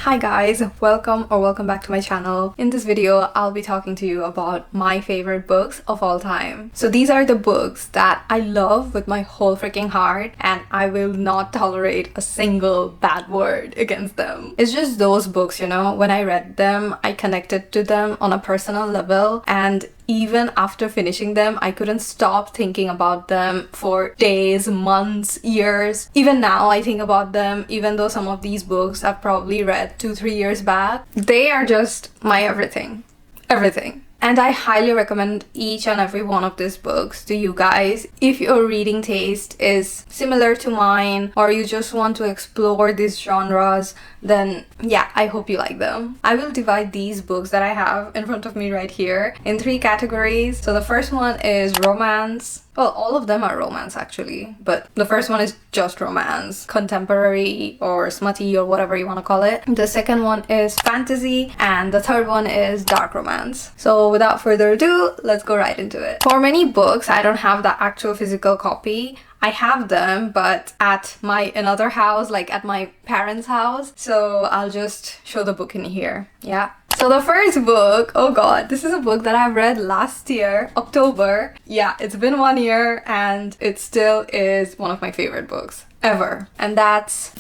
Hi guys, welcome back to my channel. In this video, I'll be talking to you about my favorite books of all time. So these are the books that I love with my whole freaking heart, and I will not tolerate a single bad word against them. It's just those books, you know, when I read them, I connected to them on a personal level, and even after finishing them, I couldn't stop thinking about them for days, months, years. Even now, I think about them, even though some of these books I've probably read 2-3 years back. They are just my everything. Everything. And I highly recommend each and every one of these books to you guys. If your reading taste is similar to mine, or you just want to explore these genres, then yeah, I hope you like them. I will divide these books that I have in front of me right here in 3 categories. So the first one is romance. Well, all of them are romance actually, but the first one is just romance, contemporary or smutty or whatever you want to call it. The second one is fantasy, and the third one is dark romance. So without further ado, let's go right into it. For many books, I don't have the actual physical copy. I have them, but at my another house, like at my parents' house. So I'll just show the book in here. Yeah. So the first book, oh god, this is a book that I read last year, October. Yeah, it's been 1 year and it still is one of my favorite books ever. And that's...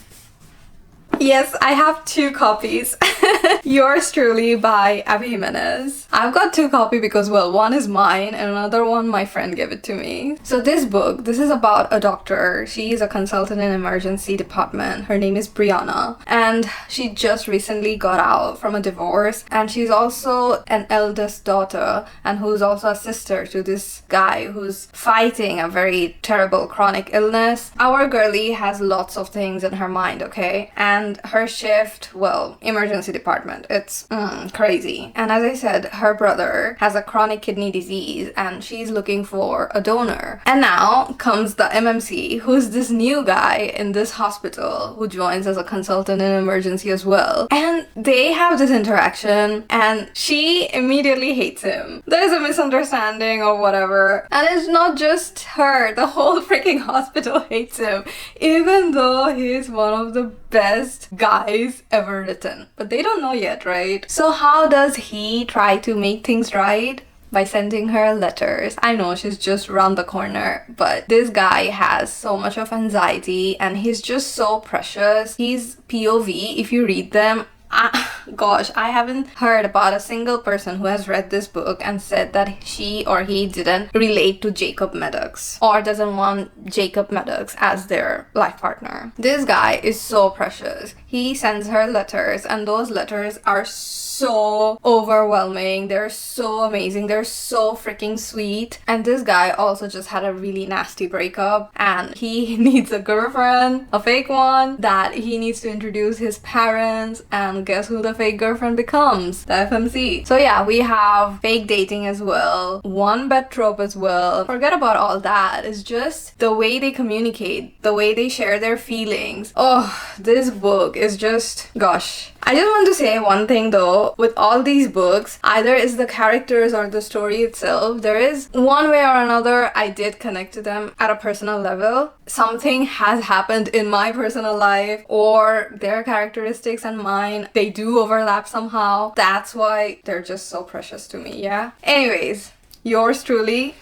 Yes, I have 2 copies. Yours Truly by Abby Jimenez. I've got 2 copies because, well, one is mine and another one my friend gave it to me. So this book, this is about a doctor. She is a consultant in emergency department. Her name is Brianna, and she just recently got out from a divorce, and she's also an eldest daughter and who's also a sister to this guy who's fighting a very terrible chronic illness. Our girlie has lots of things in her mind, okay? And her shift, well, emergency department, it's crazy. And as I said, her brother has a chronic kidney disease and she's looking for a donor. And now comes the MMC, who's this new guy in this hospital who joins as a consultant in emergency as well. And they have this interaction and she immediately hates him. There's a misunderstanding or whatever. And it's not just her, the whole freaking hospital hates him, even though he's one of the best guys ever written. But they don't know yet, right? So how does he try to make things right? By sending her letters. I know she's just around the corner, but this guy has so much of anxiety and he's just so precious. He's POV, if you read them, gosh, I haven't heard about a single person who has read this book and said that she or he didn't relate to Jacob Maddox or doesn't want Jacob Maddox as their life partner. This guy is so precious. He sends her letters and those letters are so overwhelming. They're so amazing. They're so freaking sweet. And this guy also just had a really nasty breakup and he needs a girlfriend, a fake one, that he needs to introduce his parents, and guess who the fake girlfriend becomes? The FMC. So yeah, we have fake dating as well, one bed trope as well. Forget about all that. It's just the way they communicate, the way they share their feelings. Oh, this book is just, gosh. I just want to say one thing though, with all these books, either it's the characters or the story itself, there is one way or another I did connect to them at a personal level. Something has happened in my personal life, or their characteristics and mine, they do overlap somehow. That's why they're just so precious to me, yeah? Anyways, yours truly,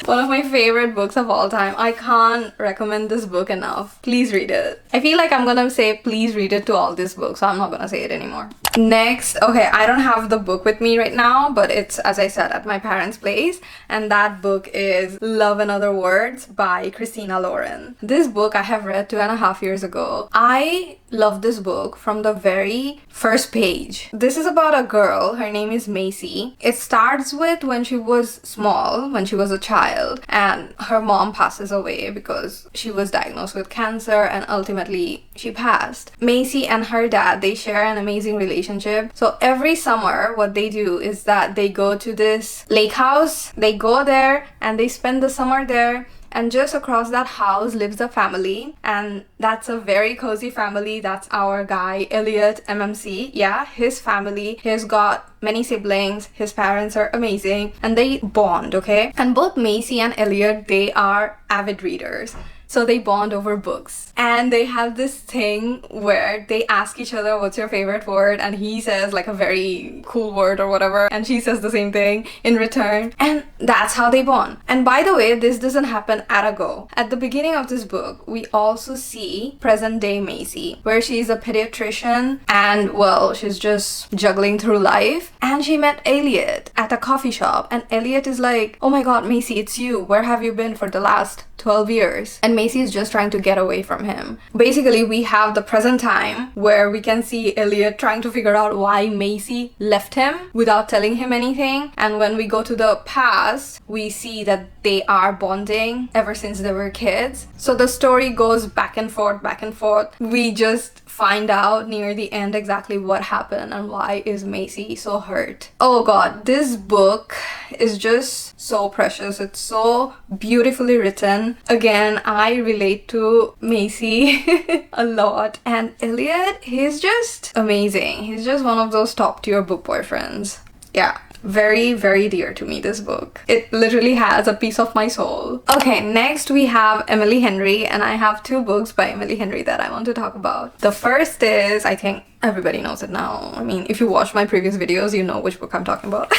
one of my favorite books of all time. I can't recommend this book enough. Please read it. I feel like I'm gonna say please read it to all these books, so I'm not gonna say it anymore. Next, okay, I don't have the book with me right now, but it's, as I said, at my parents' place, and that book is Love and Other Words by Christina Lauren. This book I have read 2.5 years ago. I love this book from the very first page. This is about a girl, her name is Macy. It starts with when she was small, when she was a child, and her mom passes away because she was diagnosed with cancer and ultimately she passed. Macy and her dad, they share an amazing relationship. So every summer what they do is that they go to this lake house, they go there and they spend the summer there. And just across that house lives a family, and that's a very cozy family. That's our guy, Elliot, MMC. Yeah, his family. He's got many siblings. His parents are amazing, and they bond, okay? And both Macy and Elliot, they are avid readers. So they bond over books. And they have this thing where they ask each other, what's your favorite word? And he says like a very cool word or whatever. And she says the same thing in return. And that's how they bond. And by the way, this doesn't happen at a go. At the beginning of this book, we also see present day Macy, where she's a pediatrician and, well, she's just juggling through life. And she met Elliot at a coffee shop. And Elliot is like, oh my god, Macy, it's you. Where have you been for the last 12 years? And Macy is just trying to get away from him. Basically, we have the present time where we can see Elliot trying to figure out why Macy left him without telling him anything. And when we go to the past, we see that they are bonding ever since they were kids. So the story goes back and forth, back and forth. We just find out near the end exactly what happened and why is Macy so hurt. Oh god, this book is just so precious. It's so beautifully written. Again, I relate to Macy a lot. And Elliot, he's just amazing. He's just one of those top tier book boyfriends. Yeah. Very, very dear to me, this book. It literally has a piece of my soul. Okay, next we have Emily Henry, and I have 2 books by Emily Henry that I want to talk about. The first is, I think everybody knows it now. I mean, if you watch my previous videos, you know which book I'm talking about.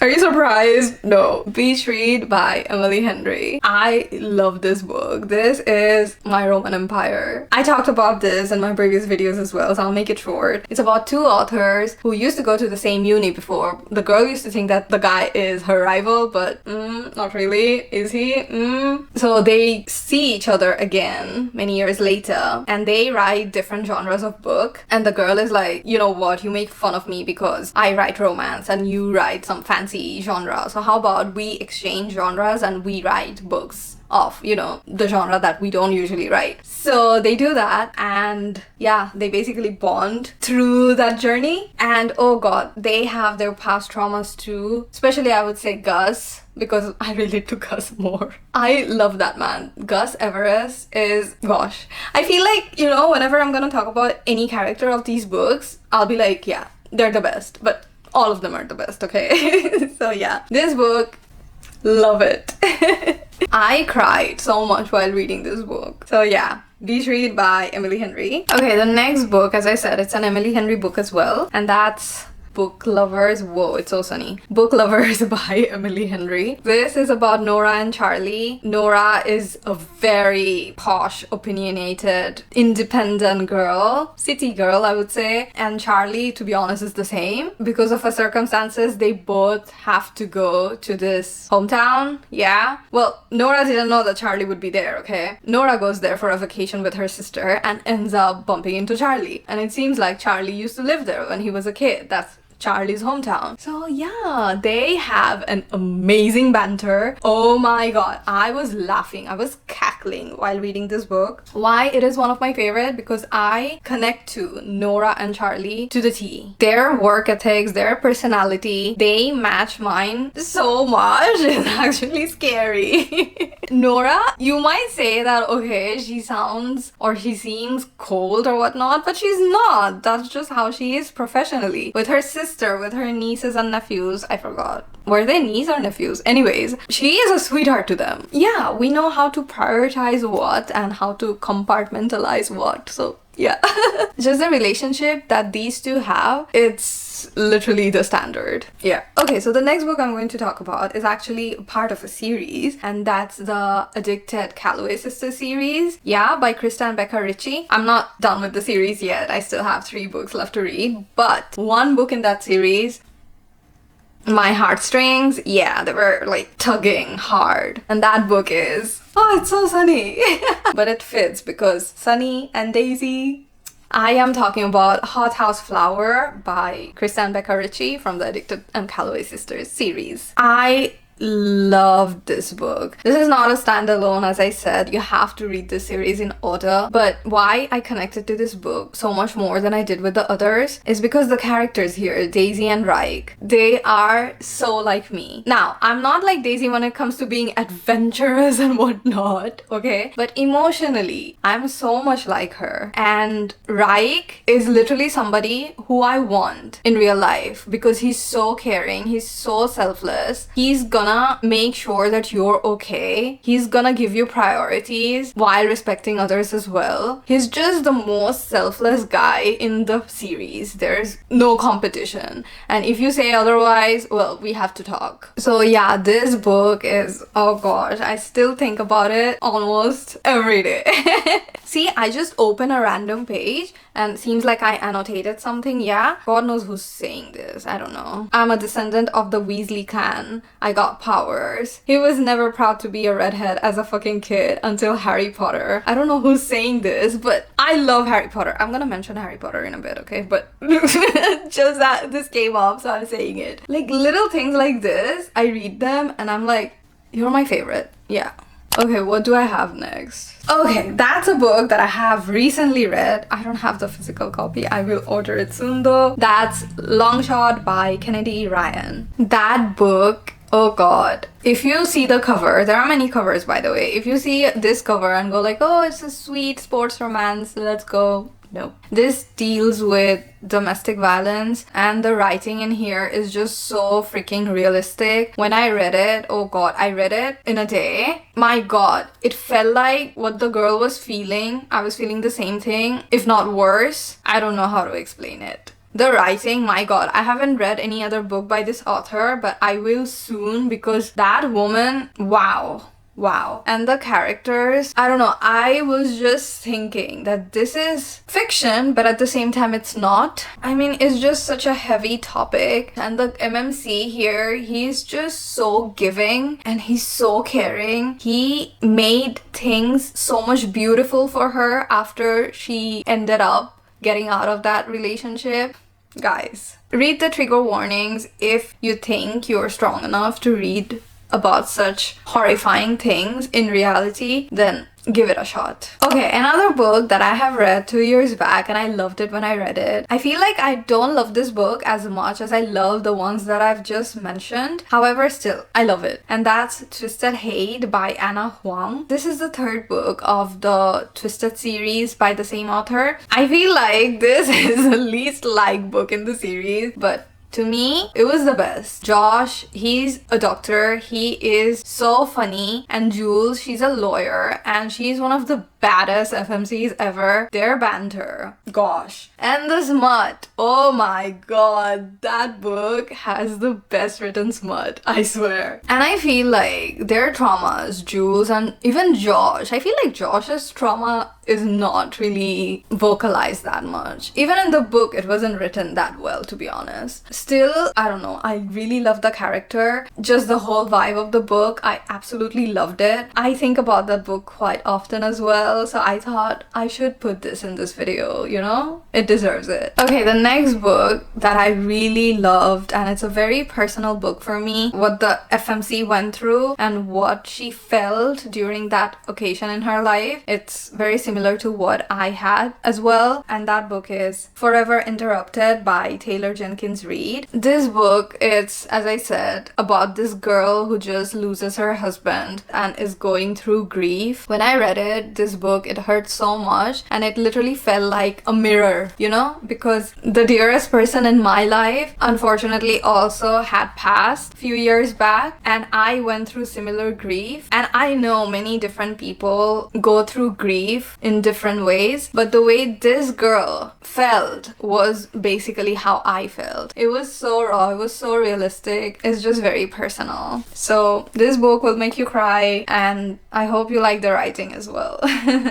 Are you surprised? No. Beach Read by Emily Henry. I love this book. This is my Roman Empire. I talked about this in my previous videos as well, so I'll make it short. It's about 2 authors who used to go to the same uni before. The girl used to think that the guy is her rival, but not really. Is he? So they see each other again many years later, and they write different genres of book. And the girl is like, you know what, you make fun of me because I write romance and you write some fancy genre, so how about we exchange genres and we write books of, you know, the genre that we don't usually write. So they do that, and yeah, they basically bond through that journey. And oh god, they have their past traumas too, especially I would say Gus, because I relate to Gus more. I love that man. Gus Everest is, gosh, I feel like, you know, whenever I'm gonna talk about any character of these books, I'll be like, yeah, they're the best, but all of them are the best, okay? So yeah, this book, love it. I cried so much while reading this book. So yeah, Beach Read by Emily Henry. Okay, the next book, as I said, it's an Emily Henry book as well, and that's Book Lovers. Whoa, it's so sunny. Book Lovers by Emily Henry. This is about Nora and Charlie. Nora is a very posh, opinionated, independent girl. City girl, I would say. And Charlie, to be honest, is the same. Because of her circumstances, they both have to go to this hometown. Yeah. Well, Nora didn't know that Charlie would be there, okay? Nora goes there for a vacation with her sister and ends up bumping into Charlie. And it seems like Charlie used to live there when he was a kid. That's Charlie's hometown. So yeah, they have an amazing banter. Oh my god, I was laughing, I was cackling while reading this book. Why it is one of my favorite? Because I connect to Nora and Charlie to the T. Their work ethics, their personality, they match mine so much. It's actually scary. Nora, you might say that, okay, she sounds or she seems cold or whatnot, but she's not. That's just how she is professionally. With her sister, with her nieces and nephews, I forgot. Were they nieces or nephews? Anyways, she is a sweetheart to them. Yeah, we know how to prioritize what and how to compartmentalize what. So yeah. Just the relationship that these two have, it's literally the standard. Yeah. Okay, so the next book I'm going to talk about is actually part of a series, and that's the Addicted Calloway Sisters series. Yeah, by Krista and Becca Ritchie. I'm not done with the series yet. I still have 3 books left to read, but one book in that series, my heartstrings, yeah, they were like tugging hard. And that book is, oh, it's so sunny. But it fits because Sunny and Daisy. I am talking about Hot House Flower by Krista and Becca Ritchie from the Addicted and Calloway Sisters series. I loved this book. This is not a standalone, as I said. You have to read this series in order. But why I connected to this book so much more than I did with the others is because the characters here, Daisy and Reich, they are so like me. Now, I'm not like Daisy when it comes to being adventurous and whatnot, okay? But emotionally, I'm so much like her. And Reich is literally somebody who I want in real life because he's so caring, he's so selfless. He's gonna gonna make sure that you're okay. He's gonna give you priorities while respecting others as well. He's just the most selfless guy in the series. There's no competition. And if you say otherwise, well, we have to talk. So yeah, this book is, oh gosh, I still think about it almost every day. See, I just open a random page and seems like I annotated something. Yeah, God knows who's saying this. I don't know. I'm a descendant of the Weasley clan. I got powers. He was never proud to be a redhead as a fucking kid until Harry Potter. I don't know who's saying this, but I love Harry Potter. I'm gonna mention Harry Potter in a bit, okay? But just that this came up, so I'm saying it. Like little things like this, I read them and I'm like, you're my favorite. Yeah. Okay, what do I have next? Okay, that's a book that I have recently read. I don't have the physical copy. I will order it soon though. That's Long Shot by Kennedy Ryan. That book, oh god. If you see the cover, there are many covers by the way. If you see this cover and go like, oh, it's a sweet sports romance, let's go. No. This deals with domestic violence and the writing in here is just so freaking realistic. When I read it, oh god, I read it in a day. My god, it felt like what the girl was feeling. I was feeling the same thing, if not worse. I don't know how to explain it. The writing, my god, I haven't read any other book by this author, but I will soon because that woman, wow. Wow. And the characters, I don't know, I was just thinking that this is fiction, but at the same time it's not. I mean, it's just such a heavy topic. And the MMC here, he's just so giving and he's so caring. He made things so much beautiful for her after she ended up getting out of that relationship. Guys, read the trigger warnings if you think you're strong enough to read about such horrifying things in reality, then give it a shot. Okay, another book that I have read 2 years back and I loved it when I read it. I feel like I don't love this book as much as I love the ones that I've just mentioned. However, still, I love it. And that's Twisted Hate by Anna Huang. This is the third book of the Twisted series by the same author. I feel like this is the least liked book in the series, but to me, it was the best. Josh, he's a doctor. He is so funny. And Jules, she's a lawyer. And she's one of the baddest FMCs ever. Their banter, gosh. And the smut, oh my god. That book has the best written smut, I swear. And I feel like their traumas, Jules and even Josh, I feel like Josh's trauma is not really vocalized that much. Even in the book, it wasn't written that well, to be honest. Still, I don't know, I really love the character. Just the whole vibe of the book, I absolutely loved it. I think about that book quite often as well, so I thought I should put this in this video, you know? It deserves it. Okay, the next book that I really loved, and it's a very personal book for me, what the FMC went through and what she felt during that occasion in her life. It's very similar to what I had as well, and that book is Forever Interrupted by Taylor Jenkins Reid. This book, it's, as I said, about this girl who just loses her husband and is going through grief. When I read it, this book, it hurt so much and it literally felt like a mirror, you know, because the dearest person in my life unfortunately also had passed a few years back, and I went through similar grief. And I know many different people go through grief in different ways, but the way this girl felt was basically how I felt. It was so raw, it was so realistic, it's just very personal. So this book will make you cry, and I hope you like the writing as well.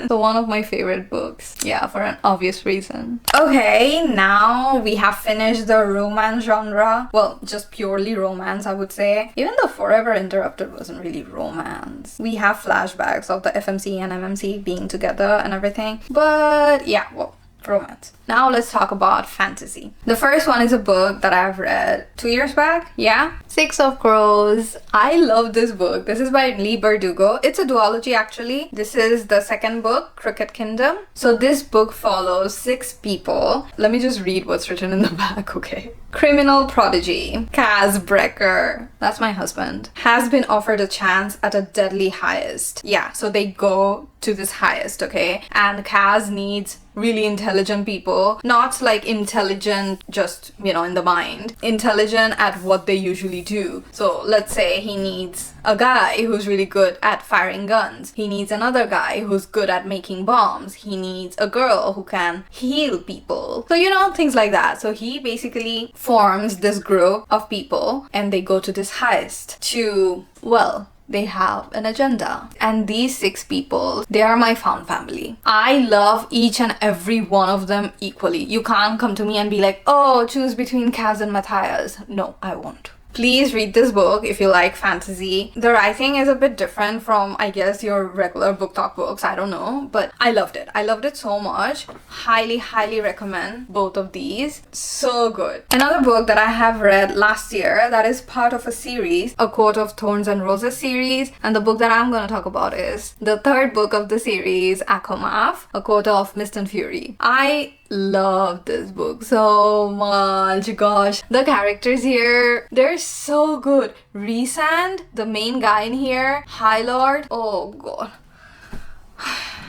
So one of my favorite books, yeah, for an obvious reason. Okay, now we have finished the romance genre. Well, just purely romance, I would say. Even though Forever Interrupted wasn't really romance. We have flashbacks of the FMC and MMC being together and everything, but yeah, well, romance. Now let's talk about fantasy. The first one is a book that I've read 2 years back. Yeah, Six of Crows. I love this book. This is by Lee Bardugo. It's a duology actually. This is the second book, Crooked Kingdom. So this book follows 6 people. Let me just read what's written in the back, okay? Criminal prodigy Kaz Brecker, that's my husband, has been offered a chance at a deadly heist. Yeah, so they go to this heist, okay? And Kaz needs really intelligent people. Not like intelligent just, you know, in the mind. Intelligent at what they usually do. So let's say he needs a guy who's really good at firing guns. He needs another guy who's good at making bombs. He needs a girl who can heal people. So, you know, things like that. So he basically forms this group of people and they go to this heist to, well, they have an agenda. And these 6 people, they are my found family. I love each and every one of them equally. You can't come to me and be like, oh, choose between Kaz and Matthias. No, I won't. Please read this book if you like fantasy. The writing is a bit different from, I guess, your regular book talk books. I don't know, but I loved it. I loved it so much. Highly, highly recommend both of these. So good. Another book that I have read last year that is part of a series, A Court of Thorns and Roses series. And the book that I'm going to talk about is the 3rd book of the series, Akhomaf, A Court of Mist and Fury. I love this book so much. Gosh, the characters here, they're so good. Rhysand, the main guy in here, High Lord, oh god,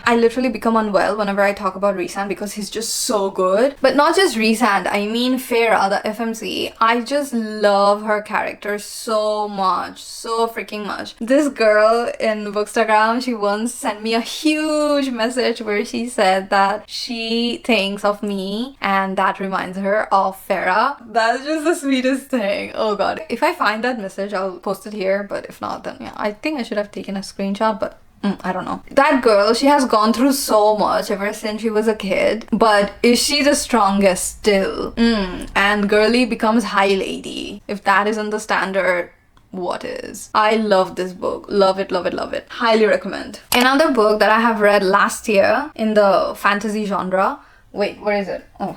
I literally become unwell whenever I talk about Rhysand because he's just so good. But not just Rhysand, I mean Feyre, the FMC. I just love her character so much, so freaking much. This girl in Bookstagram, she once sent me a huge message where she said that she thinks of me and that reminds her of Feyre. That's just the sweetest thing. Oh god. If I find that message, I'll post it here, but if not, then yeah, I think I should have taken a screenshot, but I don't know. That girl, she has gone through so much ever since she was a kid. But is she the strongest still? And girly becomes high lady. If that isn't the standard, what is? I love this book. Love it, love it, love it. Highly recommend. Another book that I have read last year in the fantasy genre. Wait, where is it? Oh.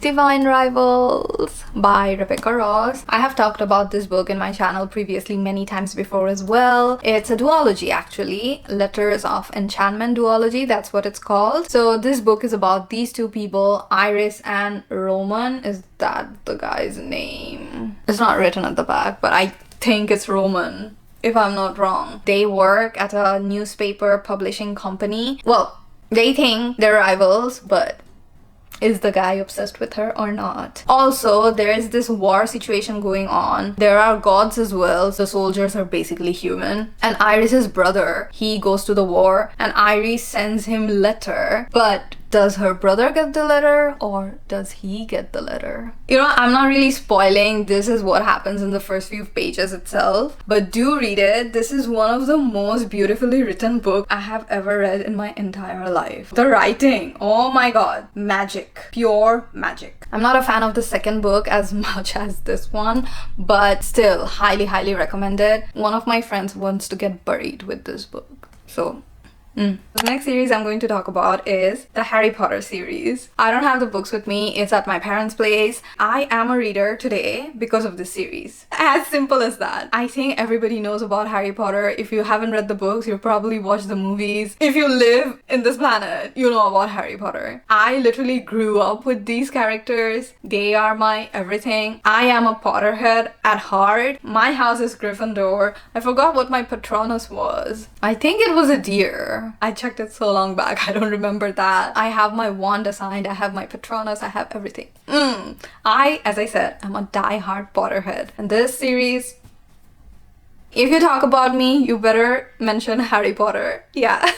Divine Rivals by Rebecca Ross. I have talked about this book in my channel previously many times before as well. It's a duology actually. Letters of Enchantment duology, that's what it's called. So this book is about these 2 people, Iris and Roman. Is that the guy's name? It's not written at the back, but I think it's Roman, if I'm not wrong. They work at a newspaper publishing company. Well, they think they're rivals, but is the guy obsessed with her or not? Also, there is this war situation going on. There are gods as well. The soldiers are basically human. And Iris's brother, he goes to the war and Iris sends him letter. But does her brother get the letter or does he get the letter? You know, I'm not really spoiling. This is what happens in the first few pages itself. But do read it. This is one of the most beautifully written books I have ever read in my entire life. The writing, oh my god, magic. Pure magic. I'm not a fan of the 2nd book as much as this one, but still highly, highly recommended. One of my friends wants to get buried with this book. So The next series I'm going to talk about is the Harry Potter series. I don't have the books with me, it's at my parents' place. I am a reader today because of this series. As simple as that. I think everybody knows about Harry Potter. If you haven't read the books, you've probably watched the movies. If you live in this planet, you know about Harry Potter. I literally grew up with these characters. They are my everything. I am a Potterhead at heart. My house is Gryffindor. I forgot what my Patronus was. I think it was a deer. I checked it so long back, I don't remember that. I have my wand assigned, I have my Patronus, I have everything. As I said, I'm a die-hard Potterhead. And this series, if you talk about me, you better mention Harry Potter. Yeah.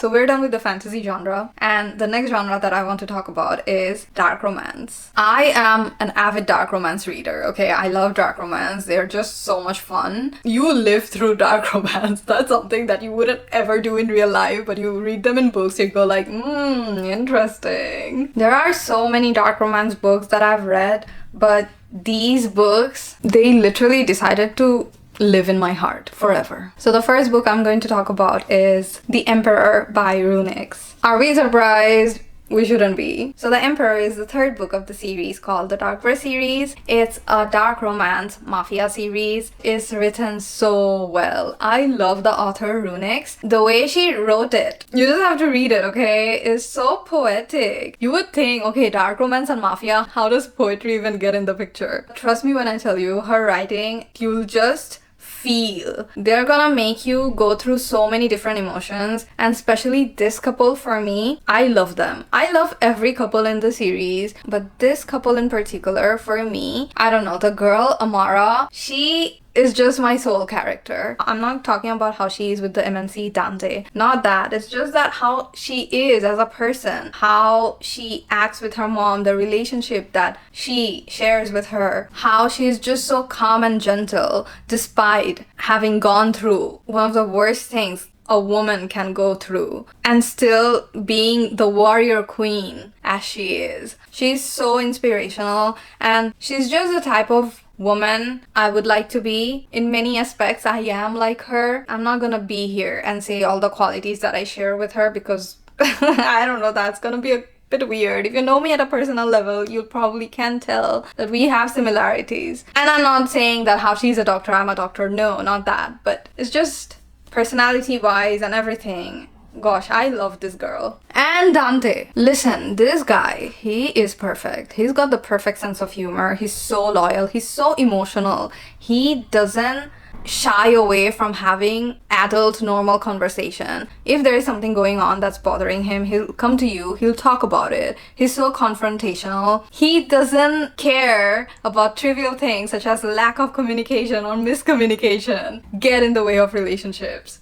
So we're done with the fantasy genre. And the next genre that I want to talk about is dark romance. I am an avid dark romance reader, okay? I love dark romance. They're just so much fun. You live through dark romance. That's something that you wouldn't ever do in real life, but you read them in books, you go like, interesting. There are so many dark romance books that I've read, but these books, they literally decided to live in my heart forever. So the first book I'm going to talk about is The Emperor by Runix. Are we surprised? We shouldn't be. So The Emperor is the 3rd book of the series called the Darkverse series. It's a dark romance mafia series. It's written so well. I love the author Runix. The way she wrote it, you just have to read it, okay? It's so poetic. You would think, okay, dark romance and mafia, how does poetry even get in the picture? Trust me when I tell you, her writing, you'll just feel. They're gonna make you go through so many different emotions, and especially this couple, for me, I love them. I love every couple in the series, but this couple in particular, for me, I don't know, the girl Amara, she is just my soul character. I'm not talking about how she is with the MNC Dante. Not that. It's just that how she is as a person, how she acts with her mom, the relationship that she shares with her, how she is just so calm and gentle despite having gone through one of the worst things a woman can go through, and still being the warrior queen as she is. She's so inspirational, and she's just the type of woman I would like to be. In many aspects, I am like her. I'm not gonna be here and say all the qualities that I share with her because I don't know, that's gonna be a bit weird. If you know me at a personal level, you probably can tell that we have similarities. And I'm not saying that how she's a doctor, I'm a doctor. No, not that. But it's just personality wise and everything. Gosh, I love this girl. And Dante. Listen, this guy, he is perfect. He's got the perfect sense of humor. He's so loyal. He's so emotional. He doesn't shy away from having adult normal conversation. If there is something going on that's bothering him, he'll come to you, he'll talk about it. He's so confrontational. He doesn't care about trivial things such as lack of communication or miscommunication get in the way of relationships.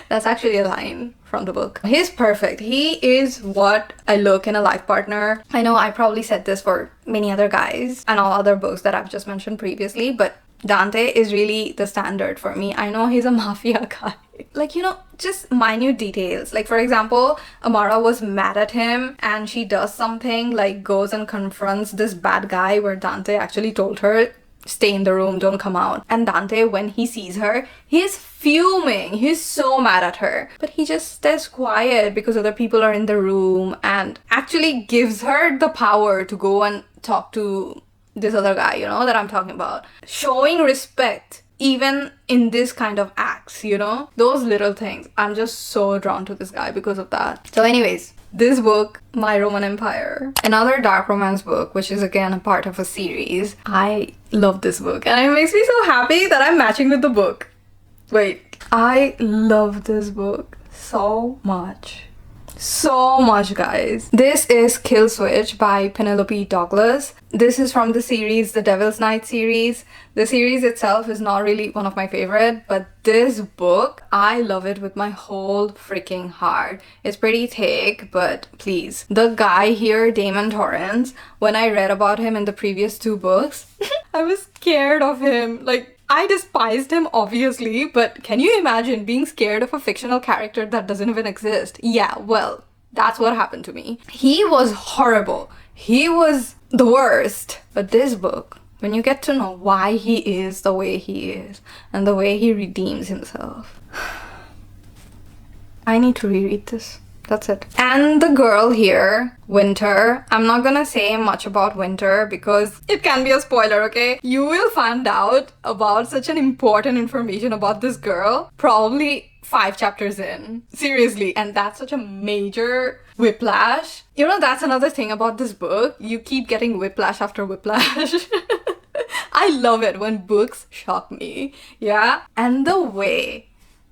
That's actually a line from the book. He's perfect. He is what I look in a life partner. I know I probably said this for many other guys and all other books that I've just mentioned previously, but Dante is really the standard for me. I know he's a mafia guy. Like, you know, just minute details. Like, for example, Amara was mad at him and she does something, like goes and confronts this bad guy where Dante actually told her, stay in the room, don't come out. And Dante, when he sees her, he's fuming. He's so mad at her. But he just stays quiet because other people are in the room and actually gives her the power to go and talk to this other guy, you know, that I'm talking about. Showing respect even in this kind of acts, you know, those little things. I'm just so drawn to this guy because of that. So anyways, this book, My Roman Empire, another dark romance book, which is again a part of a series. I love this book and it makes me so happy that I'm matching with the book. Wait, I love this book so much. So much, guys. This is Kill Switch by Penelope Douglas. This is from the series, the Devil's Night series. The series itself is not really one of my favorite, but this book, I love it with my whole freaking heart. It's pretty thick, but please. The guy here, Damon Torrance, when I read about him in the previous two books, I was scared of him. Like, I despised him, obviously, but can you imagine being scared of a fictional character that doesn't even exist? Yeah, well, that's what happened to me. He was horrible. He was the worst. But this book, when you get to know why he is the way he is and the way he redeems himself, I need to reread this. That's it. And the girl here, Winter, I'm not gonna say much about Winter because it can be a spoiler, okay? You will find out about such an important information about this girl probably 5 chapters in. Seriously. And that's such a major whiplash. You know, that's another thing about this book. You keep getting whiplash after whiplash. I love it when books shock me. Yeah? And the way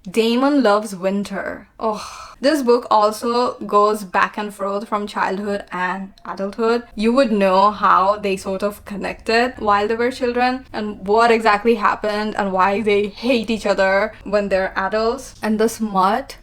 Damon loves Winter. Oh, this book also goes back and forth from childhood and adulthood. You would know how they sort of connected while they were children and what exactly happened and why they hate each other when they're adults. And the smut.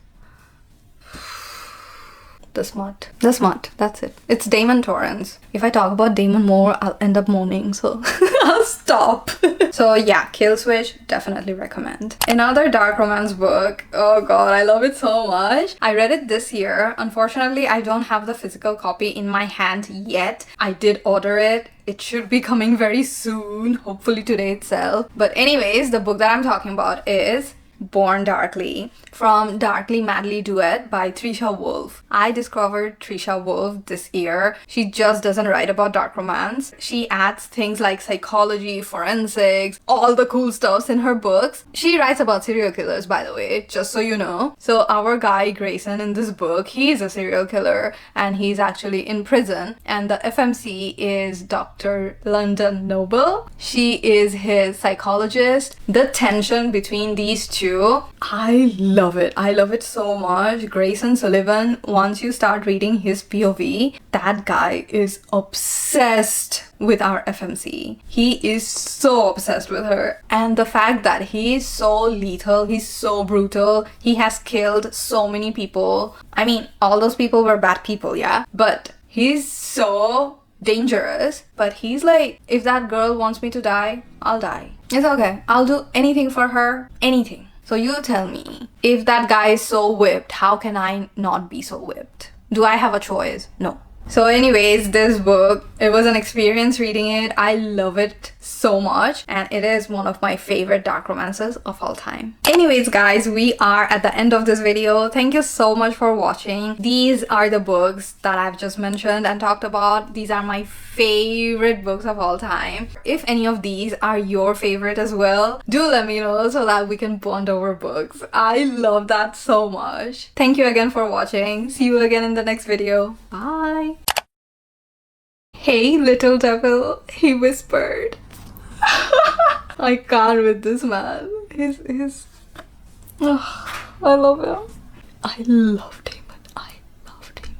The smut, that's it. It's Damon Torrance. If I talk about Damon more, I'll end up moaning, so I'll stop. So yeah, Kill Switch, definitely recommend. Another dark romance book. Oh god, I love it so much. I read it this year. Unfortunately, I don't have the physical copy in my hand yet. I did order it. It should be coming very soon, hopefully today itself. But anyways, the book that I'm talking about is Born Darkly from Darkly Madly Duet by Trisha Wolfe. I discovered Trisha Wolfe this year. She just doesn't write about dark romance. She adds things like psychology, forensics, all the cool stuffs in her books. She writes about serial killers, by the way, just so you know. So our guy Grayson in this book, he's a serial killer and he's actually in prison, and the FMC is Dr. London Noble. She is his psychologist. The tension between these two, I love it. I love it so much. Grayson Sullivan, once you start reading his POV, that guy is obsessed with our FMC. He is so obsessed with her. And the fact that he is so lethal, he's so brutal, he has killed so many people. I mean, all those people were bad people, yeah? But he's so dangerous. But he's like, if that girl wants me to die, I'll die. It's okay. I'll do anything for her. Anything. So you tell me, if that guy is so whipped, how can I not be so whipped? Do I have a choice? No. So anyways, this book, it was an experience reading it. I love it so much and it is one of my favorite dark romances of all time. Anyways guys, we are at the end of this video. Thank you so much for watching. These are the books that I've just mentioned and talked about. These are my favorite books of all time. If any of these are your favorite as well, do let me know so that we can bond over books. I love that so much. Thank you again for watching. See you again in the next video. Bye. Hey little devil, he whispered. I can't with this man. I love him. I love Damon. I love Damon.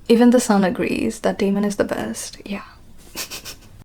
Even the sun agrees that Damon is the best. Yeah.